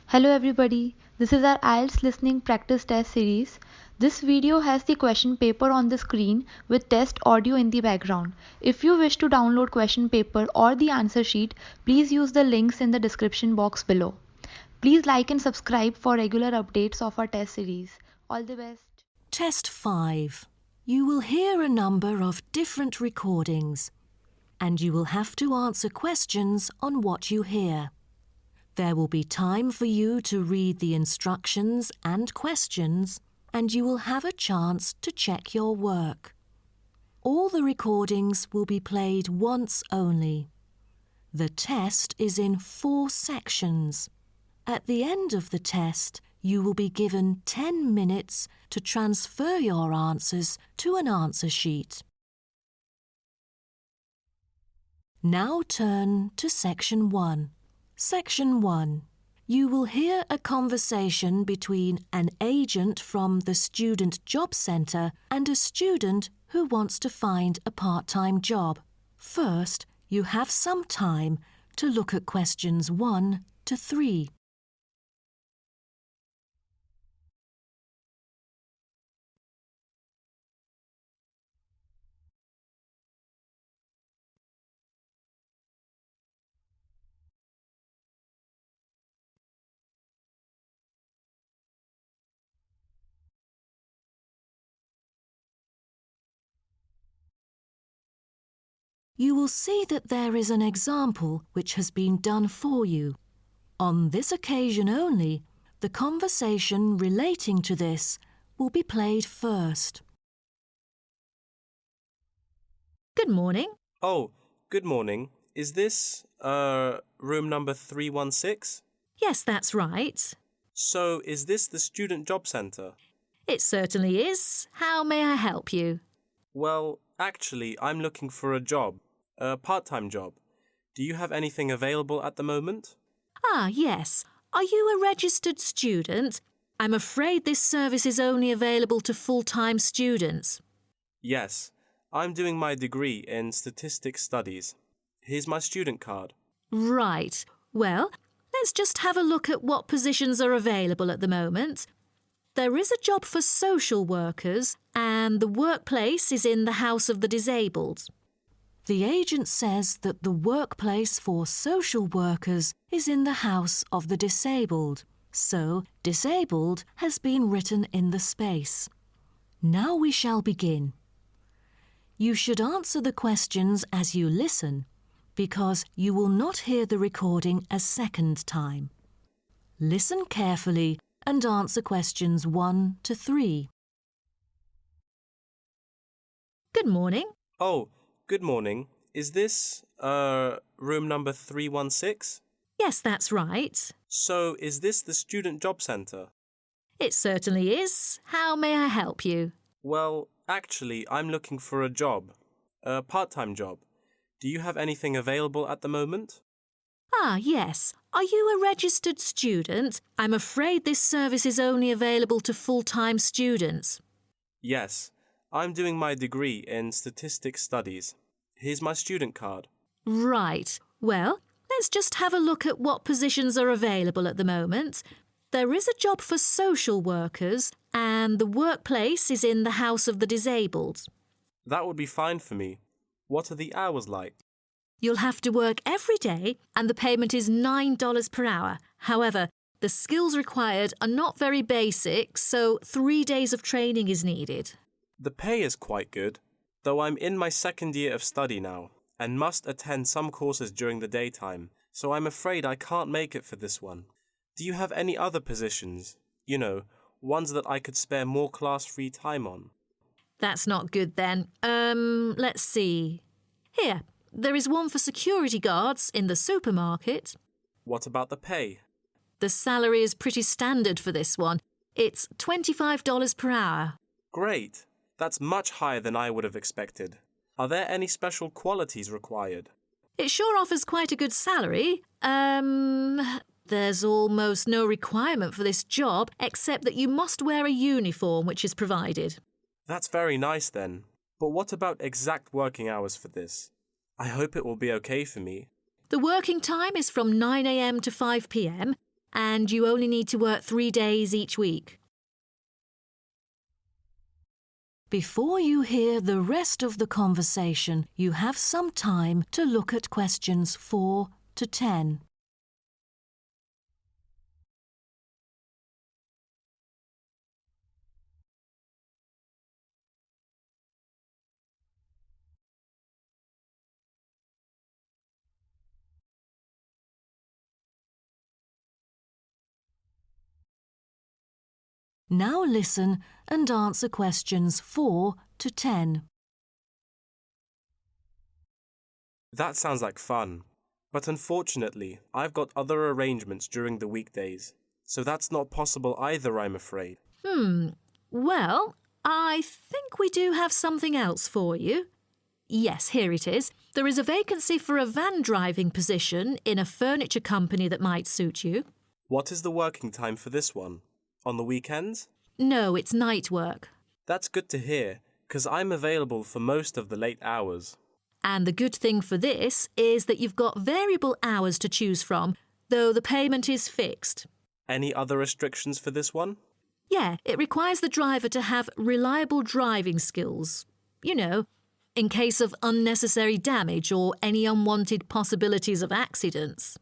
Hello everybody, this is our IELTS listening practice test series. This video has the question paper on the screen with test audio in the background. If you wish to download question paper or the answer sheet, please use the links in the description box below. Please like and subscribe for regular updates of our test series. All the best. Test 5. You will hear a number of different recordings, and you will have to answer questions on what you hear. There will be time for you to read the instructions and questions, and you will have a chance to check your work. All the recordings will be played once only. The test is in 4 sections. At the end of the test, you will be given 10 minutes to transfer your answers to an answer sheet. Now turn to Section 1. Section 1. You will hear a conversation between an agent from the Student Job Centre and a student who wants to find a part-time job. First, you have some time to look at questions 1 to 3. You will see that there is an example which has been done for you. On this occasion only, the conversation relating to this will be played first. Good morning. Oh, good morning. Is this, room number 316? Yes, that's right. So, is this the Student Job Centre? It certainly is. How may I help you? Well, actually, I'm looking for a job, a part-time job. Do you have anything available at the moment? Ah, yes. Are you a registered student? I'm afraid this service is only available to full-time students. Yes, I'm doing my degree in statistics studies. Here's my student card. Right. Well, let's just have a look at what positions are available at the moment. There is a job for social workers, and the workplace is in the House of the Disabled. The agent says that the workplace for social workers is in the House of the Disabled, so disabled has been written in the space. Now we shall begin. You should answer the questions as you listen, because you will not hear the recording a second time. Listen carefully and answer questions 1 to 3. Good morning. Oh, good morning. Is this, room number 316? Yes, that's right. So, is this the Student Job Centre? It certainly is. How may I help you? Well, actually, I'm looking for a job, a part-time job. Do you have anything available at the moment? Ah, yes. Are you a registered student? I'm afraid this service is only available to full-time students. Yes, I'm doing my degree in statistics studies. Here's my student card. Right. Well, let's just have a look at what positions are available at the moment. There is a job for social workers, and the workplace is in the House of the Disabled. That would be fine for me. What are the hours like? You'll have to work every day, and the payment is $9 per hour. However, the skills required are not very basic, so 3 days of training is needed. The pay is quite good, though I'm in my second year of study now and must attend some courses during the daytime, so I'm afraid I can't make it for this one. Do you have any other positions? You know, ones that I could spare more class-free time on? That's not good then. Let's see. Here, there is one for security guards in the supermarket. What about the pay? The salary is pretty standard for this one. It's $25 per hour. Great. That's much higher than I would have expected. Are there any special qualities required? It sure offers quite a good salary. There's almost no requirement for this job except that you must wear a uniform which is provided. That's very nice then. But what about exact working hours for this? I hope it will be okay for me. The working time is from 9 a.m. to 5 p.m. and you only need to work 3 days each week. Before you hear the rest of the conversation, you have some time to look at questions 4 to 10. Now listen and answer questions 4 to 10. That sounds like fun, but unfortunately, I've got other arrangements during the weekdays, so that's not possible either, I'm afraid. Well, I think we do have something else for you. Yes, here it is. There is a vacancy for a van driving position in a furniture company that might suit you. What is the working time for this one? On the weekends? No, it's night work. That's good to hear, 'cause I'm available for most of the late hours. And the good thing for this is that you've got variable hours to choose from, though the payment is fixed. Any other restrictions for this one? Yeah, it requires the driver to have reliable driving skills. You know, in case of unnecessary damage or any unwanted possibilities of accidents.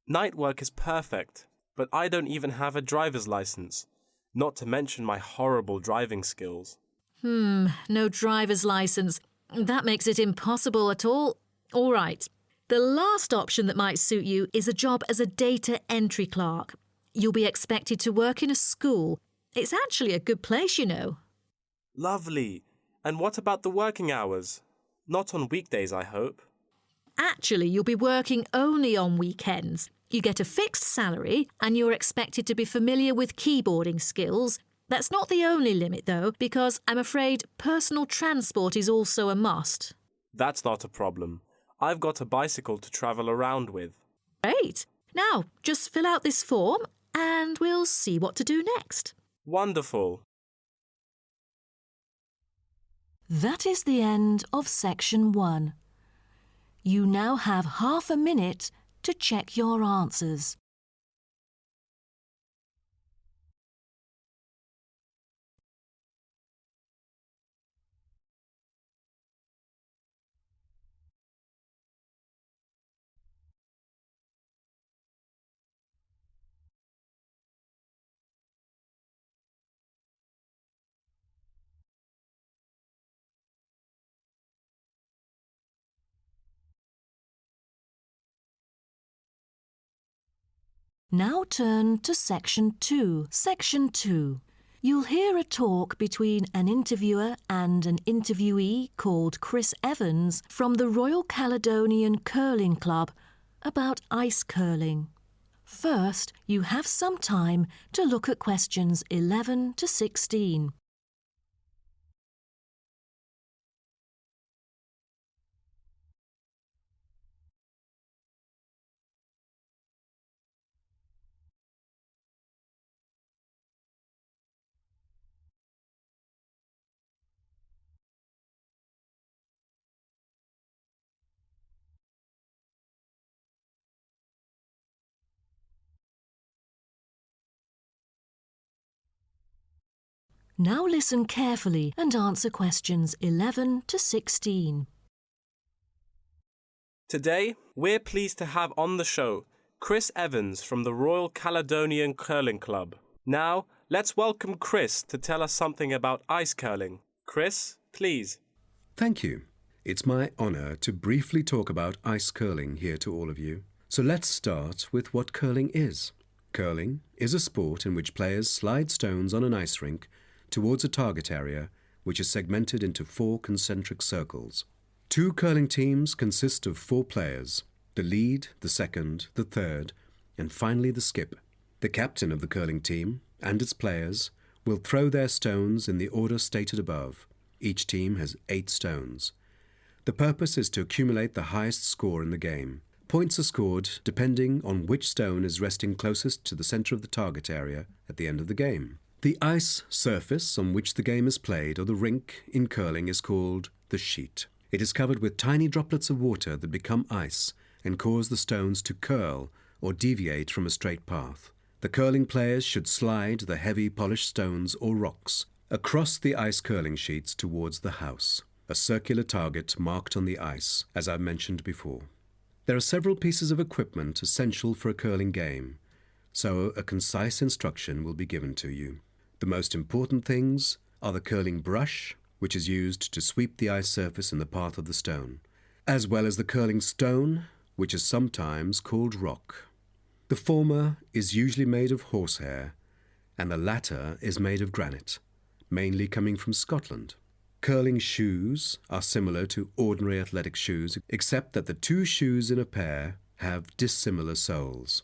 Night work is perfect, but I don't even have a driver's license, not to mention my horrible driving skills. No driver's license. That makes it impossible at all. All right. The last option that might suit you is a job as a data entry clerk. You'll be expected to work in a school. It's actually a good place, you know. Lovely. And what about the working hours? Not on weekdays, I hope. Actually, you'll be working only on weekends. You get a fixed salary and you're expected to be familiar with keyboarding skills. That's not the only limit, though, because I'm afraid personal transport is also a must. That's not a problem. I've got a bicycle to travel around with. Great. Now, just fill out this form and we'll see what to do next. Wonderful. That is the end of section 1. You now have half a minute to check your answers. Now turn to Section 2. Section 2. You'll hear a talk between an interviewer and an interviewee called Chris Evans from the Royal Caledonian Curling Club about ice curling. First, you have some time to look at questions 11 to 16. Now listen carefully and answer questions 11 to 16. Today, we're pleased to have on the show Chris Evans from the Royal Caledonian Curling Club. Now, let's welcome Chris to tell us something about ice curling. Chris, please. Thank you. It's my honour to briefly talk about ice curling here to all of you. So let's start with what curling is. Curling is a sport in which players slide stones on an ice rink towards a target area which is segmented into 4 concentric circles. 2 curling teams consist of 4 players, the lead, the second, the third, and finally the skip. The captain of the curling team and its players will throw their stones in the order stated above. Each team has 8 stones. The purpose is to accumulate the highest score in the game. Points are scored depending on which stone is resting closest to the centre of the target area at the end of the game. The ice surface on which the game is played, or the rink in curling, is called the sheet. It is covered with tiny droplets of water that become ice and cause the stones to curl or deviate from a straight path. The curling players should slide the heavy polished stones or rocks across the ice curling sheets towards the house, a circular target marked on the ice, as I mentioned before. There are several pieces of equipment essential for a curling game, so a concise instruction will be given to you. The most important things are the curling brush, which is used to sweep the ice surface in the path of the stone, as well as the curling stone, which is sometimes called rock. The former is usually made of horsehair, and the latter is made of granite, mainly coming from Scotland. Curling shoes are similar to ordinary athletic shoes, except that the two shoes in a pair have dissimilar soles.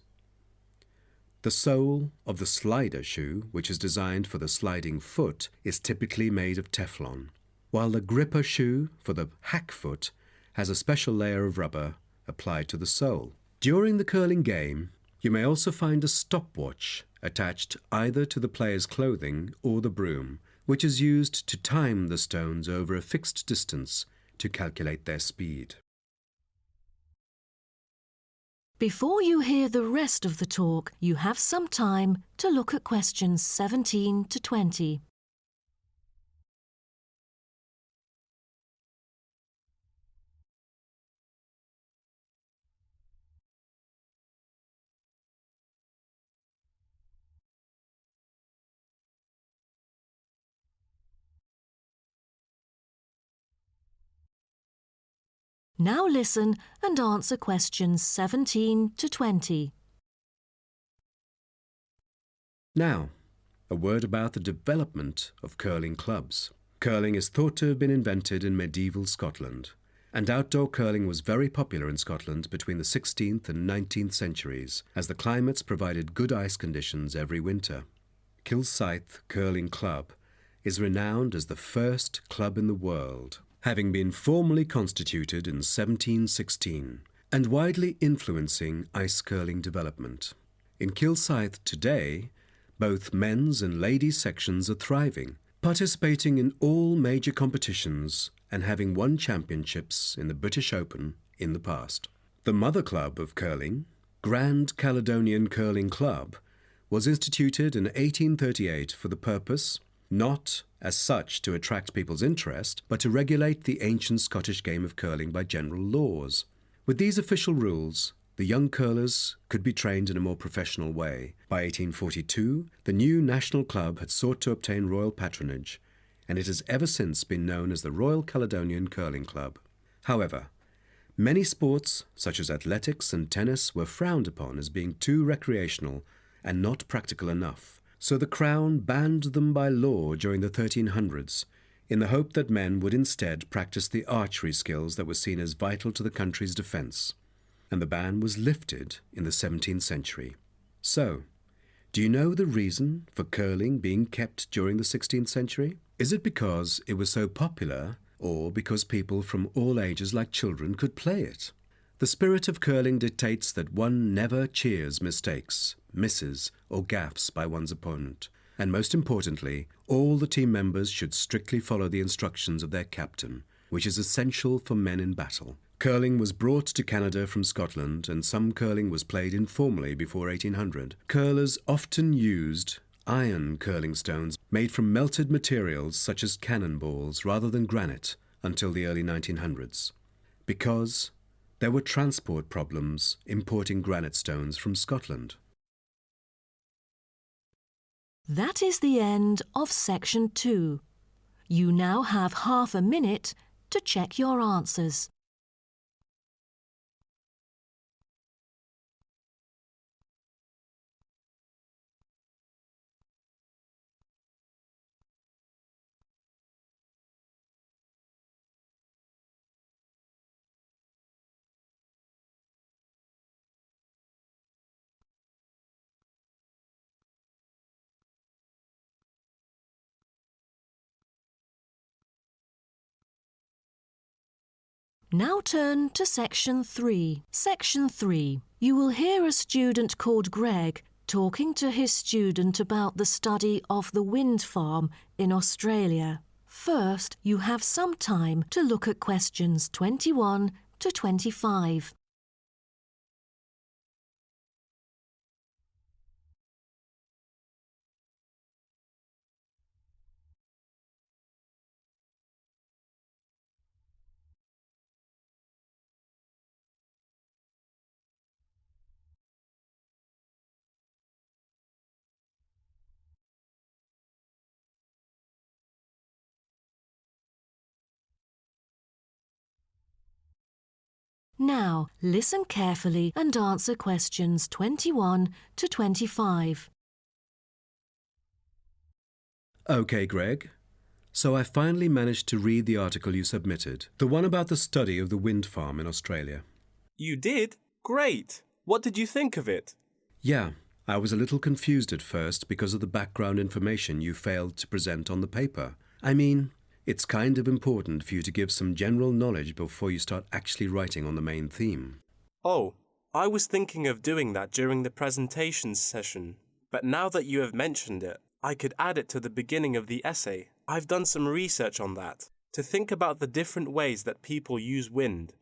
The sole of the slider shoe, which is designed for the sliding foot, is typically made of Teflon, while the gripper shoe for the hack foot has a special layer of rubber applied to the sole. During the curling game, you may also find a stopwatch attached either to the player's clothing or the broom, which is used to time the stones over a fixed distance to calculate their speed. Before you hear the rest of the talk, you have some time to look at questions 17 to 20. Now listen and answer questions 17 to 20. Now, a word about the development of curling clubs. Curling is thought to have been invented in medieval Scotland, and outdoor curling was very popular in Scotland between the 16th and 19th centuries, as the climates provided good ice conditions every winter. Kilsyth Curling Club is renowned as the first club in the world, having been formally constituted in 1716 and widely influencing ice curling development. In Kilsyth today, both men's and ladies' sections are thriving, participating in all major competitions and having won championships in the British Open in the past. The mother club of curling, Grand Caledonian Curling Club, was instituted in 1838 for the purpose, not as such to attract people's interest, but to regulate the ancient Scottish game of curling by general laws. With these official rules, the young curlers could be trained in a more professional way. By 1842, the new national club had sought to obtain royal patronage, and it has ever since been known as the Royal Caledonian Curling Club. However, many sports, such as athletics and tennis, were frowned upon as being too recreational and not practical enough. So the Crown banned them by law during the 1300s, in the hope that men would instead practice the archery skills that were seen as vital to the country's defence. And the ban was lifted in the 17th century. So, do you know the reason for curling being kept during the 16th century? Is it because it was so popular, or because people from all ages like children could play it? The spirit of curling dictates that one never cheers mistakes, misses, or gaffes by one's opponent. And most importantly, all the team members should strictly follow the instructions of their captain, which is essential for men in battle. Curling was brought to Canada from Scotland, and some curling was played informally before 1800. Curlers often used iron curling stones made from melted materials such as cannonballs rather than granite until the early 1900s, because there were transport problems importing granite stones from Scotland. That is the end of section 2. You now have half a minute to check your answers. Now turn to section 3. Section 3. You will hear a student called Greg talking to his student about the study of the wind farm in Australia. First, you have some time to look at questions 21 to 25. Now, listen carefully and answer questions 21 to 25. OK, Greg. So I finally managed to read the article you submitted, the one about the study of the wind farm in Australia. You did? Great! What did you think of it? Yeah, I was a little confused at first because of the background information you failed to present on the paper. I mean, it's kind of important for you to give some general knowledge before you start actually writing on the main theme. Oh, I was thinking of doing that during the presentation session, but now that you have mentioned it, I could add it to the beginning of the essay. I've done some research on that, to think about the different ways that people use wind.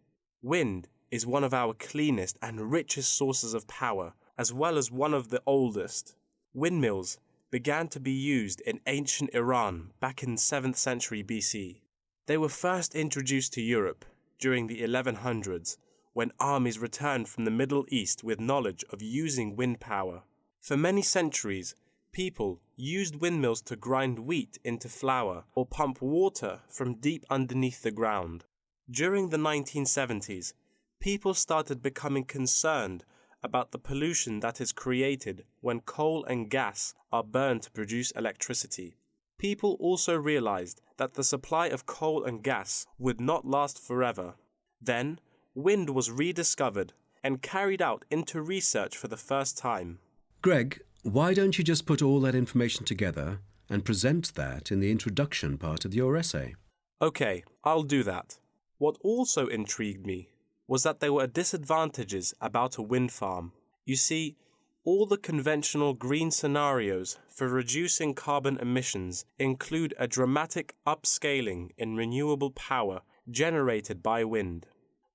Wind is one of our cleanest and richest sources of power, as well as one of the oldest. Windmills began to be used in ancient Iran back in 7th century BC. They were first introduced to Europe during the 1100s, when armies returned from the Middle East with knowledge of using wind power. For many centuries, people used windmills to grind wheat into flour or pump water from deep underneath the ground. During the 1970s, people started becoming concerned about the pollution that is created when coal and gas are burned to produce electricity. People also realized that the supply of coal and gas would not last forever. Then, wind was rediscovered and carried out into research for the first time. Greg, why don't you just put all that information together and present that in the introduction part of your essay? Okay, I'll do that. What also intrigued me was that there were disadvantages about a wind farm. You see, all the conventional green scenarios for reducing carbon emissions include a dramatic upscaling in renewable power generated by wind,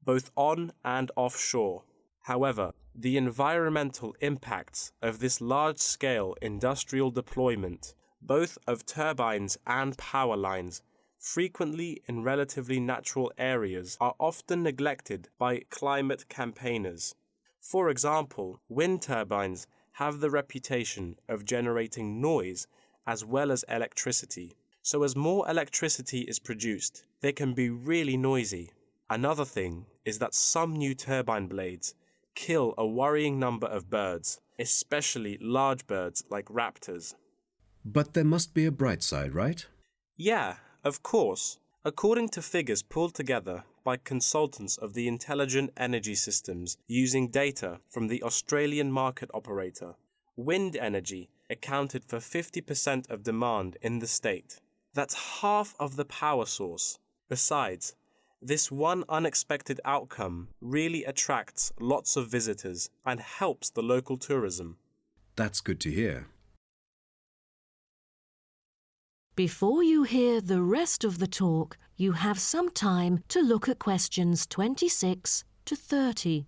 both on and offshore. However, the environmental impacts of this large-scale industrial deployment, both of turbines and power lines, frequently in relatively natural areas, are often neglected by climate campaigners. For example, wind turbines have the reputation of generating noise as well as electricity. So as more electricity is produced, they can be really noisy. Another thing is that some new turbine blades kill a worrying number of birds, especially large birds like raptors. But there must be a bright side, right? Yeah, of course. According to figures pulled together by consultants of the Intelligent Energy Systems using data from the Australian market operator, wind energy accounted for 50% of demand in the state. That's half of the power source. Besides, this one unexpected outcome really attracts lots of visitors and helps the local tourism. That's good to hear. Before you hear the rest of the talk, you have some time to look at questions 26 to 30.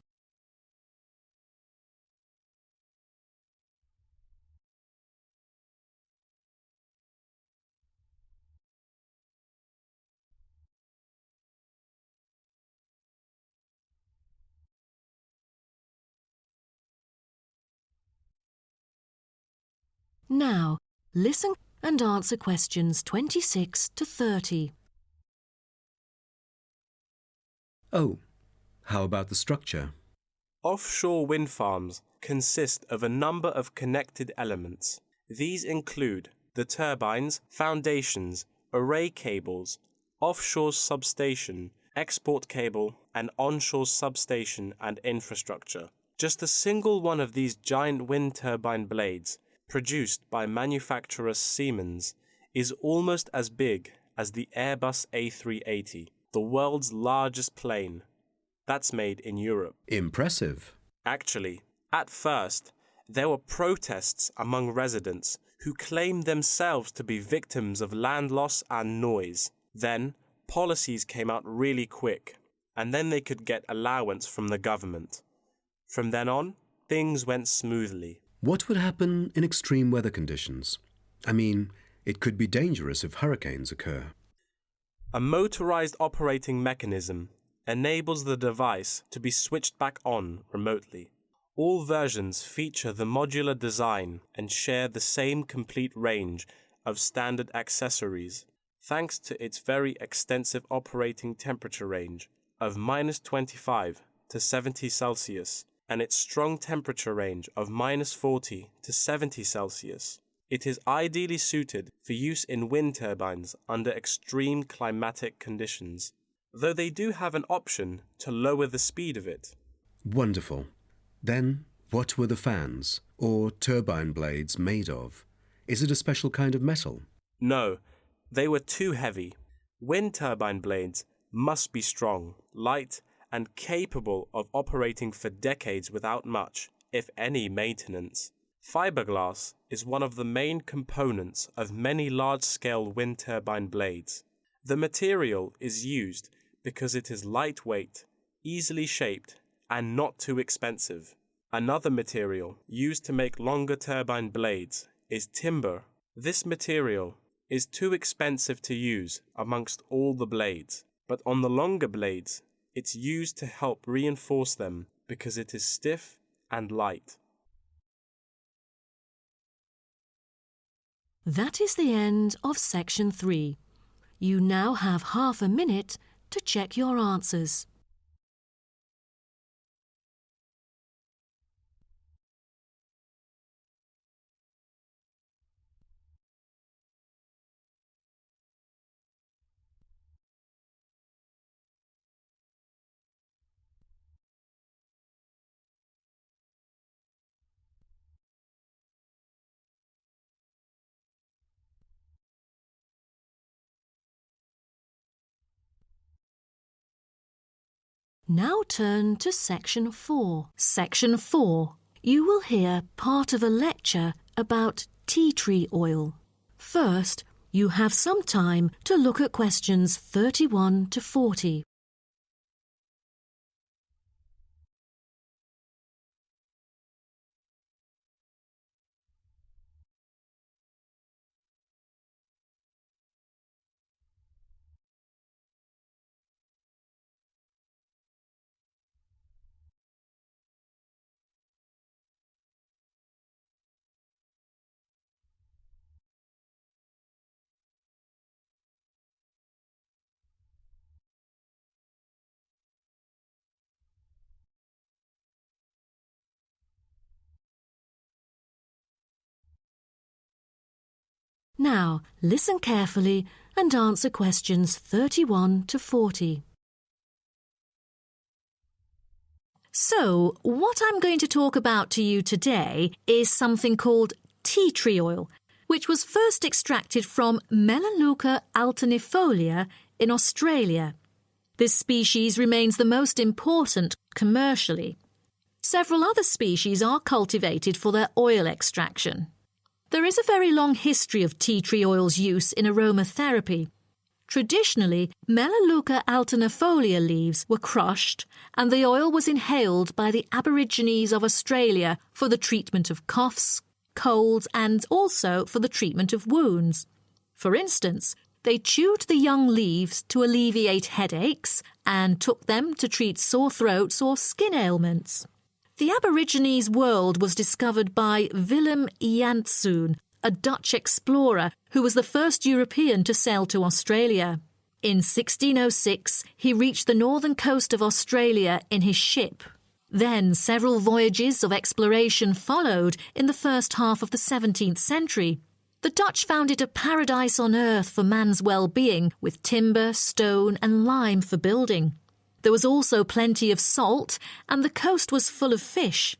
Now, listen and answer questions 26 to 30. Oh, how about the structure? Offshore wind farms consist of a number of connected elements. These include the turbines, foundations, array cables, offshore substation, export cable, and onshore substation and infrastructure. Just a single one of these giant wind turbine blades, produced by manufacturer Siemens, is almost as big as the Airbus A380, the world's largest plane. That's made in Europe. Impressive. Actually, at first, there were protests among residents who claimed themselves to be victims of land loss and noise. Then, policies came out really quick, and then they could get allowance from the government. From then on, things went smoothly. What would happen in extreme weather conditions? I mean, it could be dangerous if hurricanes occur. A motorized operating mechanism enables the device to be switched back on remotely. All versions feature the modular design and share the same complete range of standard accessories, thanks to its very extensive operating temperature range of -25 to 70 Celsius and its strong temperature range of -40 to 70 Celsius. It is ideally suited for use in wind turbines under extreme climatic conditions, though they do have an option to lower the speed of it. Wonderful. Then, what were the fans, or turbine blades, made of? Is it a special kind of metal? No, they were too heavy. Wind turbine blades must be strong, light, and capable of operating for decades without much, if any, maintenance. Fiberglass is one of the main components of many large-scale wind turbine blades. The material is used because it is lightweight, easily shaped, and not too expensive. Another material used to make longer turbine blades is timber. This material is too expensive to use amongst all the blades, but on the longer blades, it's used to help reinforce them because it is stiff and light. That is the end of section 3. You now have half a minute to check your answers. Now turn to section 4. Section 4. You will hear part of a lecture about tea tree oil. First, you have some time to look at questions 31 to 40. Now, listen carefully and answer questions 31 to 40. So, what I'm going to talk about to you today is something called tea tree oil, which was first extracted from Melaleuca alternifolia in Australia. This species remains the most important commercially. Several other species are cultivated for their oil extraction. There is a very long history of tea tree oil's use in aromatherapy. Traditionally, Melaleuca alternifolia leaves were crushed and the oil was inhaled by the Aborigines of Australia for the treatment of coughs, colds and also for the treatment of wounds. For instance, they chewed the young leaves to alleviate headaches and took them to treat sore throats or skin ailments. The Aborigines world was discovered by Willem Janszoon, a Dutch explorer who was the first European to sail to Australia. In 1606, he reached the northern coast of Australia in his ship. Then several voyages of exploration followed in the first half of the 17th century. The Dutch found it a paradise on earth for man's well-being, with timber, stone and lime for building. There was also plenty of salt, and the coast was full of fish.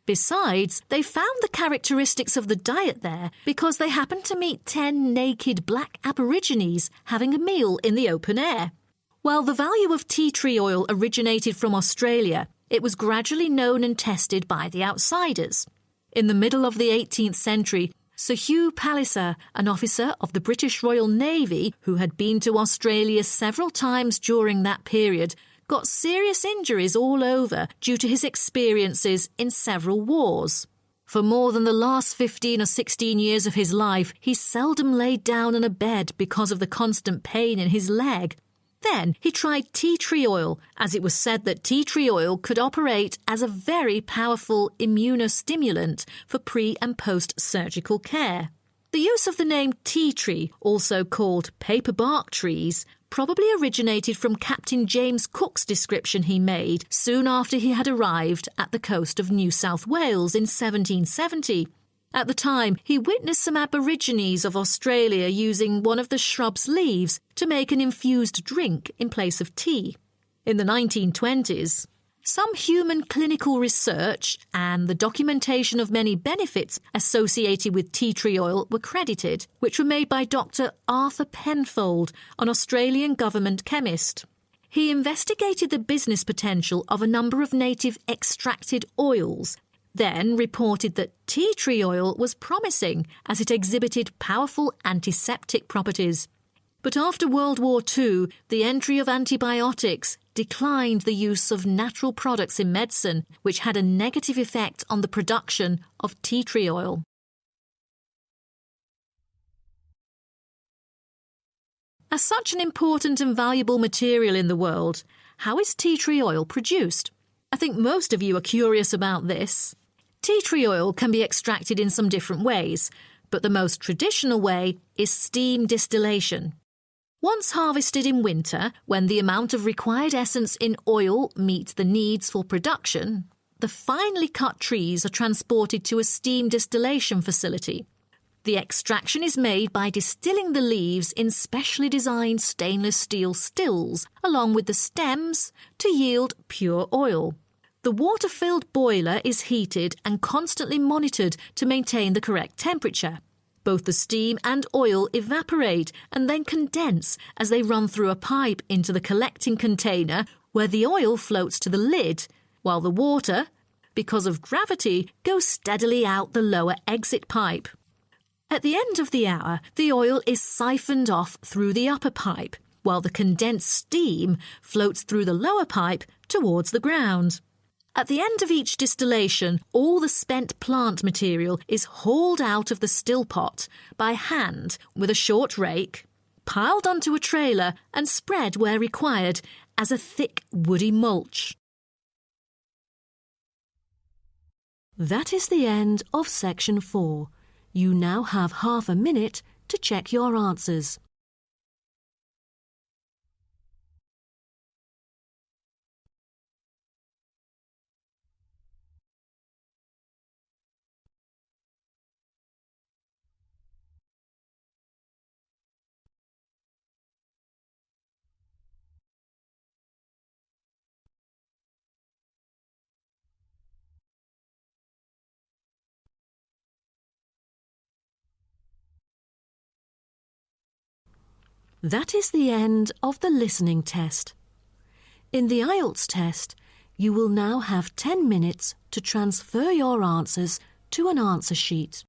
Besides, they found the characteristics of the diet there because they happened to meet 10 naked black Aborigines having a meal in the open air. While the value of tea tree oil originated from Australia, it was gradually known and tested by the outsiders. In the middle of the 18th century, Sir Hugh Palliser, an officer of the British Royal Navy who had been to Australia several times during that period, got serious injuries all over due to his experiences in several wars. For more than the last 15 or 16 years of his life, he seldom laid down on a bed because of the constant pain in his leg. Then he tried tea tree oil, as it was said that tea tree oil could operate as a very powerful immunostimulant for pre- and post-surgical care. The use of the name tea tree, also called paper bark trees, probably originated from Captain James Cook's description he made soon after he had arrived at the coast of New South Wales in 1770. At the time, he witnessed some Aborigines of Australia using one of the shrub's leaves to make an infused drink in place of tea. In the 1920s, some human clinical research and the documentation of many benefits associated with tea tree oil were credited, which were made by Dr. Arthur Penfold, an Australian government chemist. He investigated the business potential of a number of native extracted oils, then reported that tea tree oil was promising as it exhibited powerful antiseptic properties. But after World War II, the entry of antibiotics declined the use of natural products in medicine, which had a negative effect on the production of tea tree oil. As such an important and valuable material in the world, how is tea tree oil produced? I think most of you are curious about this. Tea tree oil can be extracted in some different ways, but the most traditional way is steam distillation. Once harvested in winter, when the amount of required essence in oil meets the needs for production, the finely cut trees are transported to a steam distillation facility. The extraction is made by distilling the leaves in specially designed stainless steel stills along with the stems to yield pure oil. The water-filled boiler is heated and constantly monitored to maintain the correct temperature. Both the steam and oil evaporate and then condense as they run through a pipe into the collecting container where the oil floats to the lid, while the water, because of gravity, goes steadily out the lower exit pipe. At the end of the hour, the oil is siphoned off through the upper pipe, while the condensed steam floats through the lower pipe towards the ground. At the end of each distillation, all the spent plant material is hauled out of the still pot by hand with a short rake, piled onto a trailer and spread where required as a thick woody mulch. That is the end of section 4. You now have half a minute to check your answers. That is the end of the listening test. In the IELTS test, you will now have 10 minutes to transfer your answers to an answer sheet.